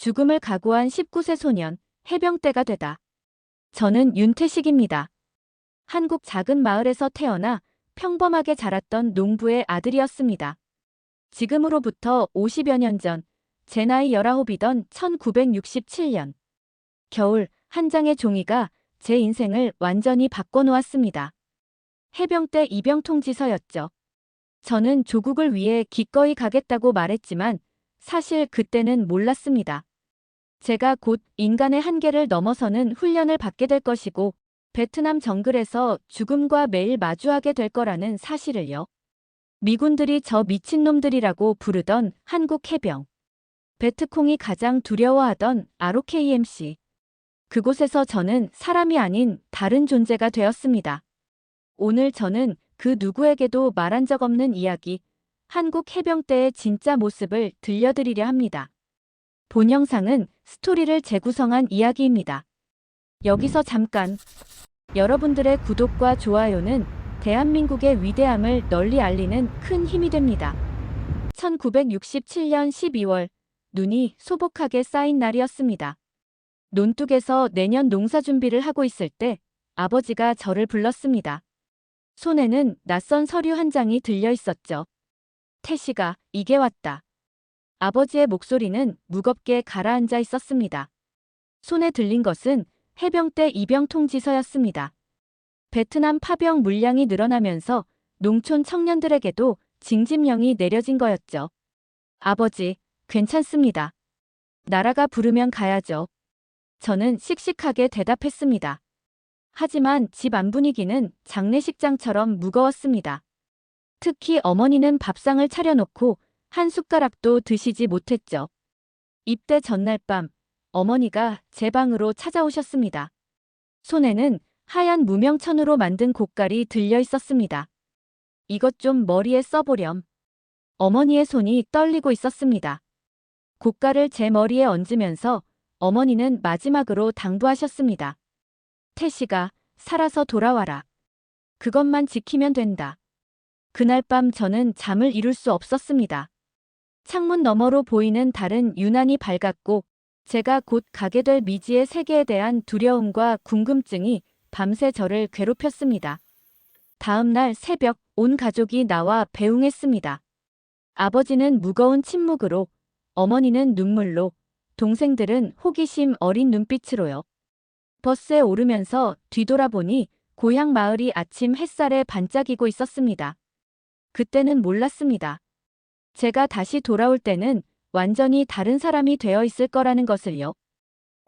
죽음을 각오한 19세 소년, 해병대가 되다. 저는 윤태식입니다. 한국 작은 마을에서 태어나 평범하게 자랐던 농부의 아들이었습니다. 지금으로부터 50여 년 전, 제 나이 19이던 1967년. 겨울, 한 장의 종이가 제 인생을 완전히 바꿔놓았습니다. 해병대 입영 통지서였죠. 저는 조국을 위해 기꺼이 가겠다고 말했지만 사실 그때는 몰랐습니다. 제가 곧 인간의 한계를 넘어서는 훈련을 받게 될 것이고 베트남 정글에서 죽음과 매일 마주하게 될 거라는 사실을요. 미군들이 저 미친놈들이라고 부르던 한국 해병. 베트콩이 가장 두려워하던 ROKMC. 그곳에서 저는 사람이 아닌 다른 존재가 되었습니다. 오늘 저는 그 누구에게도 말한 적 없는 이야기, 한국 해병대의 진짜 모습을 들려드리려 합니다. 본 영상은 스토리를 재구성한 이야기입니다. 여기서 잠깐, 여러분들의 구독과 좋아요는 대한민국의 위대함을 널리 알리는 큰 힘이 됩니다. 1967년 12월, 눈이 소복하게 쌓인 날이었습니다. 논둑에서 내년 농사 준비를 하고 있을 때 아버지가 저를 불렀습니다. 손에는 낯선 서류 한 장이 들려 있었죠. 태식아, 이게 왔다. 아버지의 목소리는 무겁게 가라앉아 있었습니다. 손에 들린 것은 해병대 입영 통지서였습니다. 베트남 파병 물량이 늘어나면서 농촌 청년들에게도 징집령이 내려진 거였죠. 아버지, 괜찮습니다. 나라가 부르면 가야죠. 저는 씩씩하게 대답했습니다. 하지만 집 안 분위기는 장례식장처럼 무거웠습니다. 특히 어머니는 밥상을 차려놓고 한 숟가락도 드시지 못했죠. 입대 전날 밤 어머니가 제 방으로 찾아오셨습니다. 손에는 하얀 무명천으로 만든 곶갈이 들려 있었습니다. 이것 좀 머리에 써보렴. 어머니의 손이 떨리고 있었습니다. 곶갈을 제 머리에 얹으면서 어머니는 마지막으로 당부하셨습니다. 태식아, 살아서 돌아와라. 그것만 지키면 된다. 그날 밤 저는 잠을 이룰 수 없었습니다. 창문 너머로 보이는 달은 유난히 밝았고 제가 곧 가게 될 미지의 세계에 대한 두려움과 궁금증이 밤새 저를 괴롭혔습니다. 다음 날 새벽 온 가족이 나와 배웅했습니다. 아버지는 무거운 침묵으로, 어머니는 눈물로, 동생들은 호기심 어린 눈빛으로요. 버스에 오르면서 뒤돌아보니 고향 마을이 아침 햇살에 반짝이고 있었습니다. 그때는 몰랐습니다. 제가 다시 돌아올 때는 완전히 다른 사람이 되어 있을 거라는 것을요.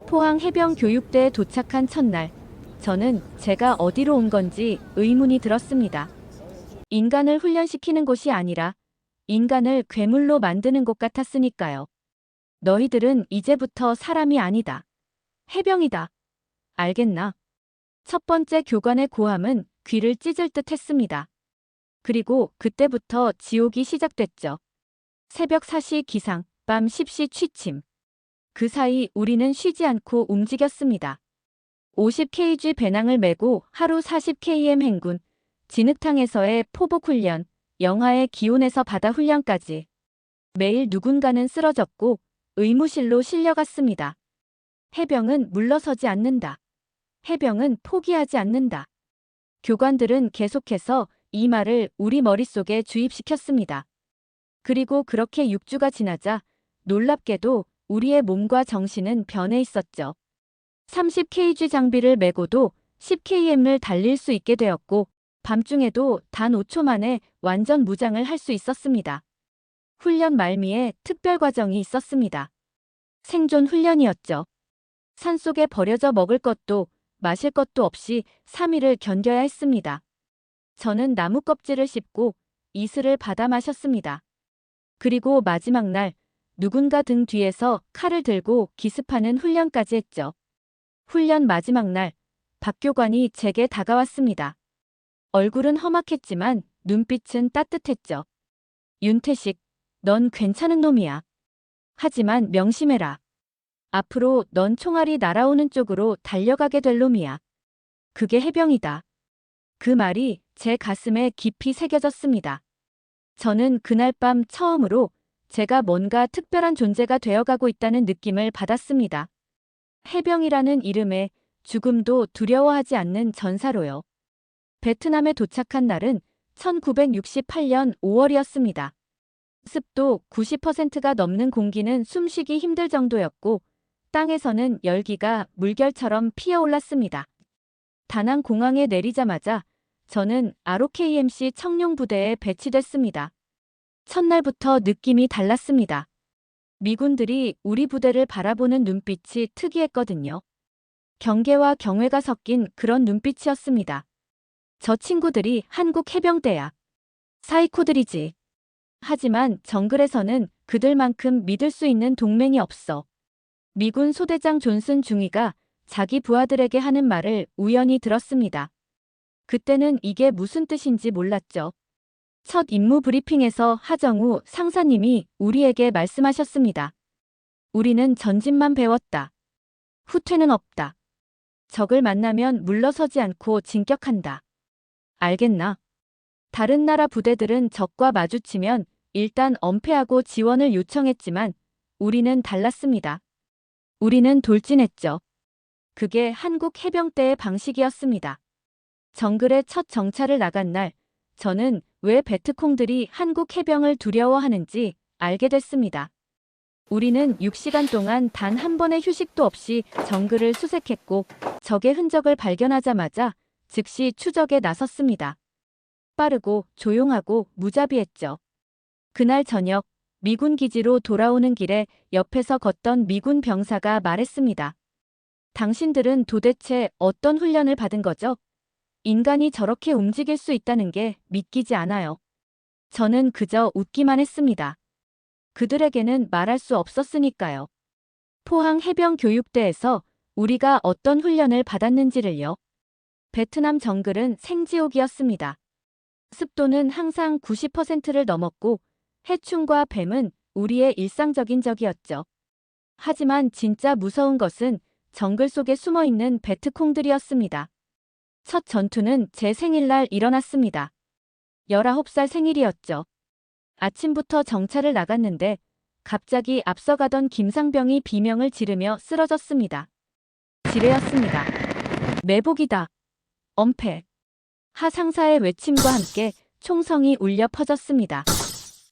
포항 해병 교육대에 도착한 첫날, 저는 제가 어디로 온 건지 의문이 들었습니다. 인간을 훈련시키는 곳이 아니라 인간을 괴물로 만드는 곳 같았으니까요. 너희들은 이제부터 사람이 아니다. 해병이다. 알겠나? 첫 번째 교관의 고함은 귀를 찢을 듯 했습니다. 그리고 그때부터 지옥이 시작됐죠. 새벽 4시 기상, 밤 10시 취침. 그 사이 우리는 쉬지 않고 움직였습니다. 50kg 배낭을 메고 하루 40km 행군, 진흙탕에서의 포복 훈련, 영하의 기온에서 바다 훈련까지. 매일 누군가는 쓰러졌고 의무실로 실려갔습니다. 해병은 물러서지 않는다. 해병은 포기하지 않는다. 교관들은 계속해서 이 말을 우리 머릿속에 주입시켰습니다. 그리고 그렇게 6주가 지나자 놀랍게도 우리의 몸과 정신은 변해 있었죠. 30kg 장비를 메고도 10km를 달릴 수 있게 되었고 밤중에도 단 5초 만에 완전 무장을 할 수 있었습니다. 훈련 말미에 특별 과정이 있었습니다. 생존 훈련이었죠. 산속에 버려져 먹을 것도 마실 것도 없이 3일을 견뎌야 했습니다. 저는 나무 껍질을 씹고 이슬을 받아 마셨습니다. 그리고 마지막 날 누군가 등 뒤에서 칼을 들고 기습하는 훈련까지 했죠. 훈련 마지막 날 박 교관이 제게 다가왔습니다. 얼굴은 험악했지만 눈빛은 따뜻했죠. 윤태식, 넌 괜찮은 놈이야. 하지만 명심해라. 앞으로 넌 총알이 날아오는 쪽으로 달려가게 될 놈이야. 그게 해병이다. 그 말이 제 가슴에 깊이 새겨졌습니다. 저는 그날 밤 처음으로 제가 뭔가 특별한 존재가 되어가고 있다는 느낌을 받았습니다. 해병이라는 이름에 죽음도 두려워하지 않는 전사로요. 베트남에 도착한 날은 1968년 5월이었습니다. 습도 90%가 넘는 공기는 숨쉬기 힘들 정도였고 땅에서는 열기가 물결처럼 피어올랐습니다. 다낭 공항에 내리자마자 저는 ROKMC 청룡부대에 배치됐습니다. 첫날부터 느낌이 달랐습니다. 미군들이 우리 부대를 바라보는 눈빛이 특이했거든요. 경계와 경외가 섞인 그런 눈빛이었습니다. 저 친구들이 한국 해병대야. 사이코들이지. 하지만 정글에서는 그들만큼 믿을 수 있는 동맹이 없어. 미군 소대장 존슨 중위가 자기 부하들에게 하는 말을 우연히 들었습니다. 그때는 이게 무슨 뜻인지 몰랐죠. 첫 임무 브리핑에서 하정우 상사님이 우리에게 말씀하셨습니다. 우리는 전진만 배웠다. 후퇴는 없다. 적을 만나면 물러서지 않고 진격한다. 알겠나? 다른 나라 부대들은 적과 마주치면 일단 엄폐하고 지원을 요청했지만 우리는 달랐습니다. 우리는 돌진했죠. 그게 한국 해병대의 방식이었습니다. 정글에 첫 정찰을 나간 날 저는 왜 베트콩들이 한국 해병을 두려워하는지 알게 됐습니다. 우리는 6시간 동안 단 한 번의 휴식도 없이 정글을 수색했고 적의 흔적을 발견하자마자 즉시 추적에 나섰습니다. 빠르고 조용하고 무자비했죠. 그날 저녁 미군 기지로 돌아오는 길에 옆에서 걷던 미군 병사가 말했습니다. 당신들은 도대체 어떤 훈련을 받은 거죠? 인간이 저렇게 움직일 수 있다는 게 믿기지 않아요. 저는 그저 웃기만 했습니다. 그들에게는 말할 수 없었으니까요. 포항 해병 교육대에서 우리가 어떤 훈련을 받았는지를요. 베트남 정글은 생지옥이었습니다. 습도는 항상 90%를 넘었고 해충과 뱀은 우리의 일상적인 적이었죠. 하지만 진짜 무서운 것은 정글 속에 숨어있는 베트콩들이었습니다. 첫 전투는 제 생일날 일어났습니다. 19살 생일이었죠. 아침부터 정찰을 나갔는데 갑자기 앞서가던 김상병이 비명을 지르며 쓰러졌습니다. 지뢰였습니다. 매복이다. 엄폐. 하 상사의 외침과 함께 총성이 울려 퍼졌습니다.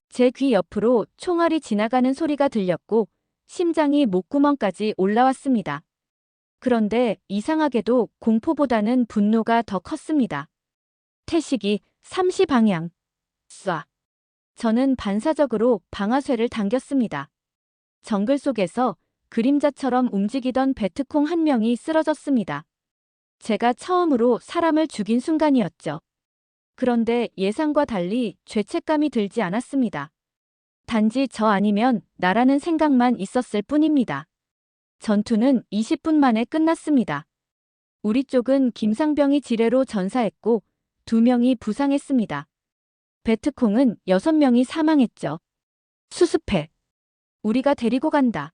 제 귀 옆으로 총알이 지나가는 소리가 들렸고 심장이 목구멍까지 올라왔습니다. 그런데 이상하게도 공포보다는 분노가 더 컸습니다. 태식이 30방향. 쏴. 저는 반사적으로 방아쇠를 당겼습니다. 정글 속에서 그림자처럼 움직이던 베트콩 한 명이 쓰러졌습니다. 제가 처음으로 사람을 죽인 순간이었죠. 그런데 예상과 달리 죄책감이 들지 않았습니다. 단지 저 아니면 나라는 생각만 있었을 뿐입니다. 전투는 20분 만에 끝났습니다. 우리 쪽은 김상병이 지뢰로 전사했고 2명이 부상했습니다. 베트콩은 6명이 사망했죠. 수습해. 우리가 데리고 간다.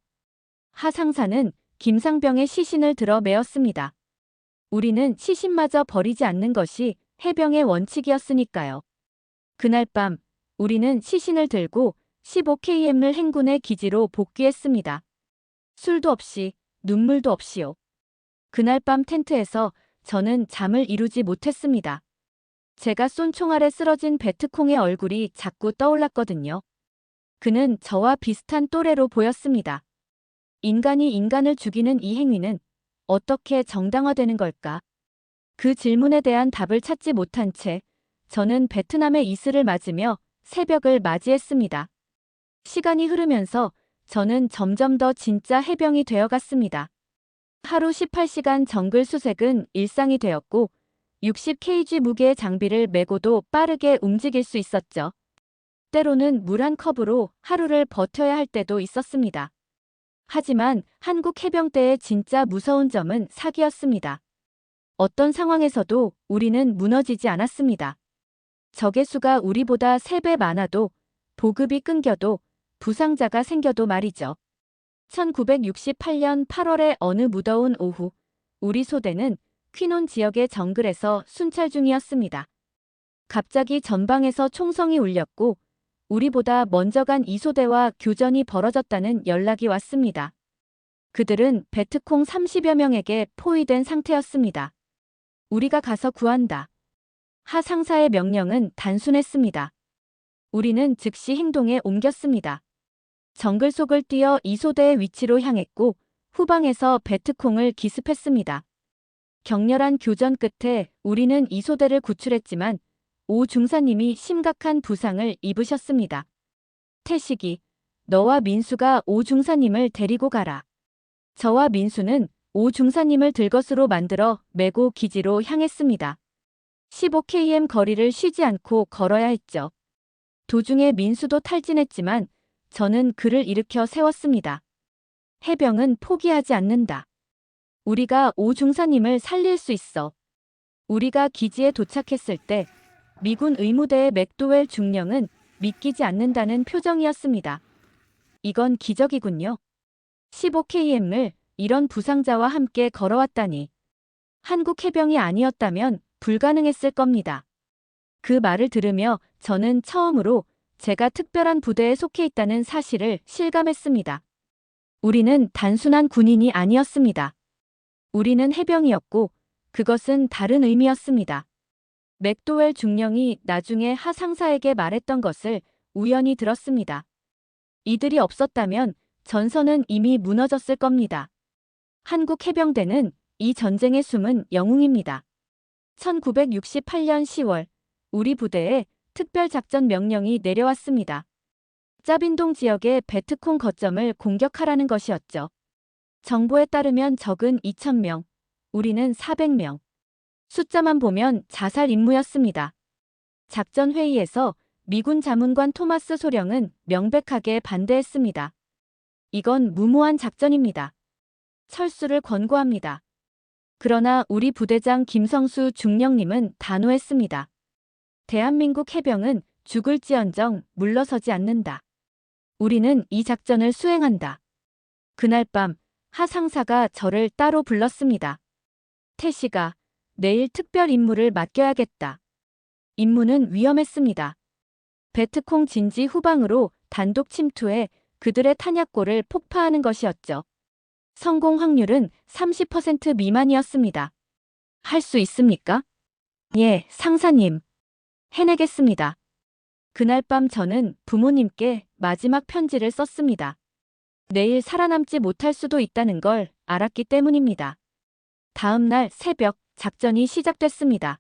하 상사는 김상병의 시신을 들어 메었습니다. 우리는 시신마저 버리지 않는 것이 해병의 원칙이었으니까요. 그날 밤 우리는 시신을 들고 15km를 행군의 기지로 복귀했습니다. 술도 없이 눈물도 없이요. 그날 밤 텐트에서 저는 잠을 이루지 못했습니다. 제가 쏜 총알에 쓰러진 베트콩의 얼굴이 자꾸 떠올랐거든요. 그는 저와 비슷한 또래로 보였습니다. 인간이 인간을 죽이는 이 행위는 어떻게 정당화되는 걸까? 그 질문에 대한 답을 찾지 못한 채 저는 베트남의 이슬을 맞으며 새벽을 맞이했습니다. 시간이 흐르면서 저는 점점 더 진짜 해병이 되어갔습니다. 하루 18시간 정글 수색은 일상이 되었고 60kg 무게의 장비를 메고도 빠르게 움직일 수 있었죠. 때로는 물 한 컵으로 하루를 버텨야 할 때도 있었습니다. 하지만 한국 해병대의 진짜 무서운 점은 사기였습니다. 어떤 상황에서도 우리는 무너지지 않았습니다. 적의 수가 우리보다 3배 많아도 보급이 끊겨도 부상자가 생겨도 말이죠. 1968년 8월의 어느 무더운 오후, 우리 소대는 퀴논 지역의 정글에서 순찰 중이었습니다. 갑자기 전방에서 총성이 울렸고 우리보다 먼저 간 이소대와 교전이 벌어졌다는 연락이 왔습니다. 그들은 베트콩 30여 명에게 포위된 상태였습니다. 우리가 가서 구한다. 하 상사의 명령은 단순했습니다. 우리는 즉시 행동에 옮겼습니다. 정글 속을 뛰어 이소대의 위치로 향했고 후방에서 베트콩을 기습했습니다. 격렬한 교전 끝에 우리는 이소대를 구출했지만 오 중사님이 심각한 부상을 입으셨습니다. 태식이, 너와 민수가 오 중사님을 데리고 가라. 저와 민수는 오 중사님을 들것으로 만들어 메고 기지로 향했습니다. 15km 거리를 쉬지 않고 걸어야 했죠. 도중에 민수도 탈진했지만 저는 그를 일으켜 세웠습니다. 해병은 포기하지 않는다. 우리가 오 중사님을 살릴 수 있어. 우리가 기지에 도착했을 때 미군 의무대의 맥도웰 중령은 믿기지 않는다는 표정이었습니다. 이건 기적이군요. 15km를 이런 부상자와 함께 걸어왔다니. 한국 해병이 아니었다면 불가능했을 겁니다. 그 말을 들으며 저는 처음으로 제가 특별한 부대에 속해 있다는 사실을 실감했습니다. 우리는 단순한 군인이 아니었습니다. 우리는 해병이었고 그것은 다른 의미였습니다. 맥도웰 중령이 나중에 하 상사에게 말했던 것을 우연히 들었습니다. 이들이 없었다면 전선은 이미 무너졌을 겁니다. 한국 해병대는 이 전쟁의 숨은 영웅입니다. 1968년 10월 우리 부대에 특별작전 명령이 내려왔습니다. 짜빈동 지역의 베트콩 거점을 공격하라는 것이었죠. 정보에 따르면 적은 2,000명, 우리는 400명. 숫자만 보면 자살 임무였습니다. 작전 회의에서 미군 자문관 토마스 소령은 명백하게 반대했습니다. 이건 무모한 작전입니다. 철수를 권고합니다. 그러나 우리 부대장 김성수 중령님은 단호했습니다. 대한민국 해병은 죽을지언정 물러서지 않는다. 우리는 이 작전을 수행한다. 그날 밤 하 상사가 저를 따로 불렀습니다. 태식아, 내일 특별 임무를 맡겨야겠다. 임무는 위험했습니다. 베트콩 진지 후방으로 단독 침투해 그들의 탄약고를 폭파하는 것이었죠. 성공 확률은 30% 미만이었습니다. 할 수 있습니까? 예, 상사님. 해내겠습니다. 그날 밤 저는 부모님께 마지막 편지를 썼습니다. 내일 살아남지 못할 수도 있다는 걸 알았기 때문입니다. 다음 날 새벽 작전이 시작됐습니다.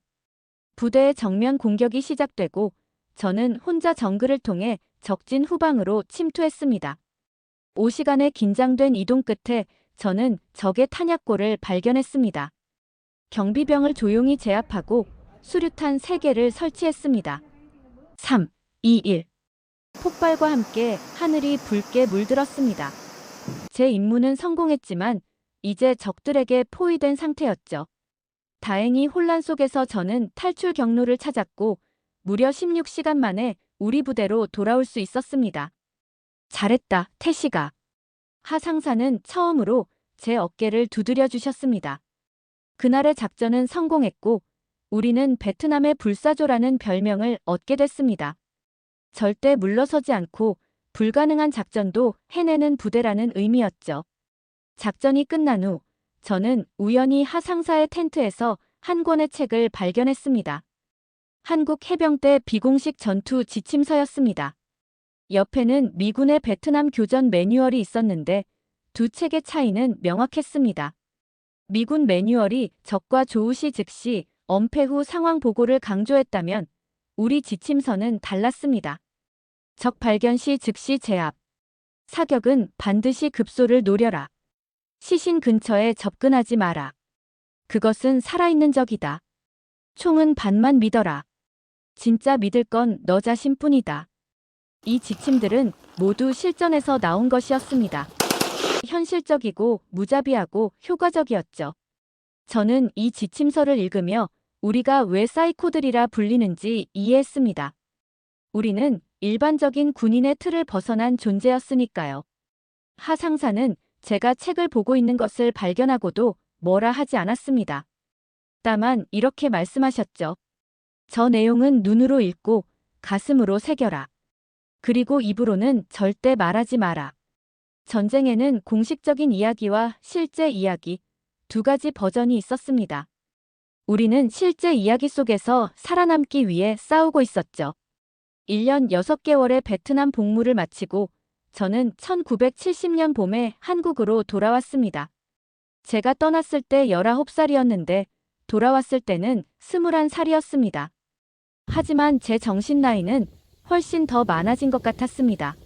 부대의 정면 공격이 시작되고 저는 혼자 정글을 통해 적진 후방으로 침투했습니다. 5시간의 긴장된 이동 끝에 저는 적의 탄약고를 발견했습니다. 경비병을 조용히 제압하고 수류탄 3개를 설치했습니다. 3, 2, 1. 폭발과 함께 하늘이 붉게 물들었습니다. 제 임무는 성공했지만 이제 적들에게 포위된 상태였죠. 다행히 혼란 속에서 저는 탈출 경로를 찾았고 무려 16시간 만에 우리 부대로 돌아올 수 있었습니다. 잘했다, 태식아. 하 상사는 처음으로 제 어깨를 두드려 주셨습니다. 그날의 작전은 성공했고 우리는 베트남의 불사조라는 별명을 얻게 됐습니다. 절대 물러서지 않고 불가능한 작전도 해내는 부대라는 의미였죠. 작전이 끝난 후 저는 우연히 하 상사의 텐트에서 한 권의 책을 발견했습니다. 한국 해병대 비공식 전투 지침서였습니다. 옆에는 미군의 베트남 교전 매뉴얼이 있었는데 두 책의 차이는 명확했습니다. 미군 매뉴얼이 적과 조우 시 즉시 엄폐 후 상황 보고를 강조했다면 우리 지침서는 달랐습니다. 적 발견 시 즉시 제압. 사격은 반드시 급소를 노려라. 시신 근처에 접근하지 마라. 그것은 살아있는 적이다. 총은 반만 믿어라. 진짜 믿을 건 너 자신뿐이다. 이 지침들은 모두 실전에서 나온 것이었습니다. 현실적이고 무자비하고 효과적이었죠. 저는 이 지침서를 읽으며 우리가 왜 사이코들이라 불리는지 이해했습니다. 우리는 일반적인 군인의 틀을 벗어난 존재였으니까요. 하 상사는 제가 책을 보고 있는 것을 발견하고도 뭐라 하지 않았습니다. 다만 이렇게 말씀하셨죠. 저 내용은 눈으로 읽고 가슴으로 새겨라. 그리고 입으로는 절대 말하지 마라. 전쟁에는 공식적인 이야기와 실제 이야기, 두 가지 버전이 있었습니다. 우리는 실제 이야기 속에서 살아남기 위해 싸우고 있었죠. 1년 6개월의 베트남 복무를 마치고 저는 1970년 봄에 한국으로 돌아왔습니다. 제가 떠났을 때 19살이었는데 돌아왔을 때는 21살이었습니다. 하지만 제 정신 나이는 훨씬 더 많아진 것 같았습니다.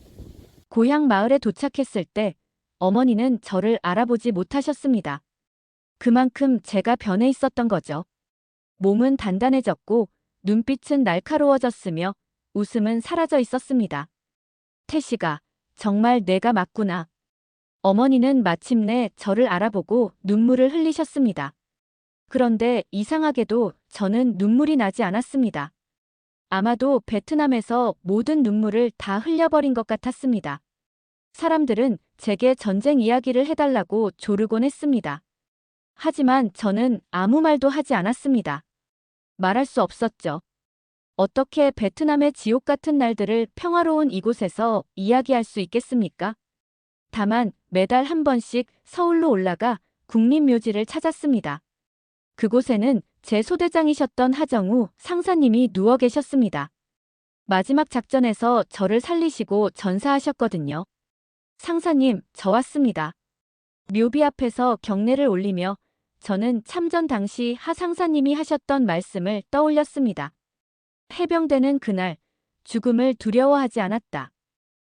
고향 마을에 도착했을 때 어머니는 저를 알아보지 못하셨습니다. 그만큼 제가 변해 있었던 거죠. 몸은 단단해졌고 눈빛은 날카로워졌으며 웃음은 사라져 있었습니다. 태식아, 정말 내가 맞구나. 어머니는 마침내 저를 알아보고 눈물을 흘리셨습니다. 그런데 이상하게도 저는 눈물이 나지 않았습니다. 아마도 베트남에서 모든 눈물을 다 흘려버린 것 같았습니다. 사람들은 제게 전쟁 이야기를 해달라고 조르곤 했습니다. 하지만 저는 아무 말도 하지 않았습니다. 말할 수 없었죠. 어떻게 베트남의 지옥 같은 날들을 평화로운 이곳에서 이야기할 수 있겠습니까? 다만 매달 한 번씩 서울로 올라가 국립묘지를 찾았습니다. 그곳에는 제 소대장이셨던 하정우 상사님이 누워 계셨습니다. 마지막 작전에서 저를 살리시고 전사하셨거든요. 상사님, 저 왔습니다. 묘비 앞에서 경례를 올리며 저는 참전 당시 하 상사님이 하셨던 말씀을 떠올렸습니다. 해병대는 그날 죽음을 두려워하지 않았다.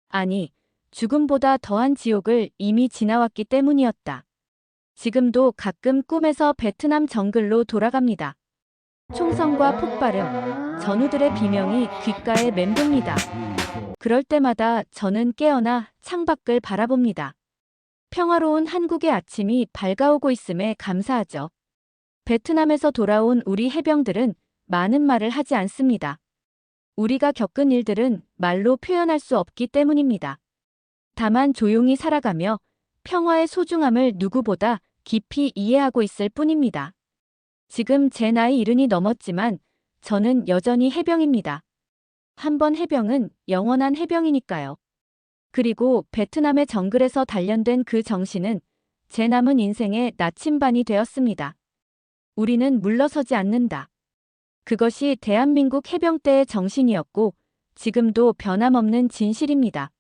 아니, 죽음보다 더한 지옥을 이미 지나왔기 때문이었다. 지금도 가끔 꿈에서 베트남 정글로 돌아갑니다. 총성과 폭발음, 전우들의 비명이 귓가에 맴돕니다. 그럴 때마다 저는 깨어나 창밖을 바라봅니다. 평화로운 한국의 아침이 밝아오고 있음에 감사하죠. 베트남에서 돌아온 우리 해병들은 많은 말을 하지 않습니다. 우리가 겪은 일들은 말로 표현할 수 없기 때문입니다. 다만 조용히 살아가며 평화의 소중함을 누구보다 깊이 이해하고 있을 뿐입니다. 지금 제 나이 70이 넘었지만 저는 여전히 해병입니다. 한 번 해병은 영원한 해병이니까요. 그리고 베트남의 정글에서 단련된 그 정신은 제 남은 인생의 나침반이 되었습니다. 우리는 물러서지 않는다. 그것이 대한민국 해병대의 정신이었고 지금도 변함없는 진실입니다.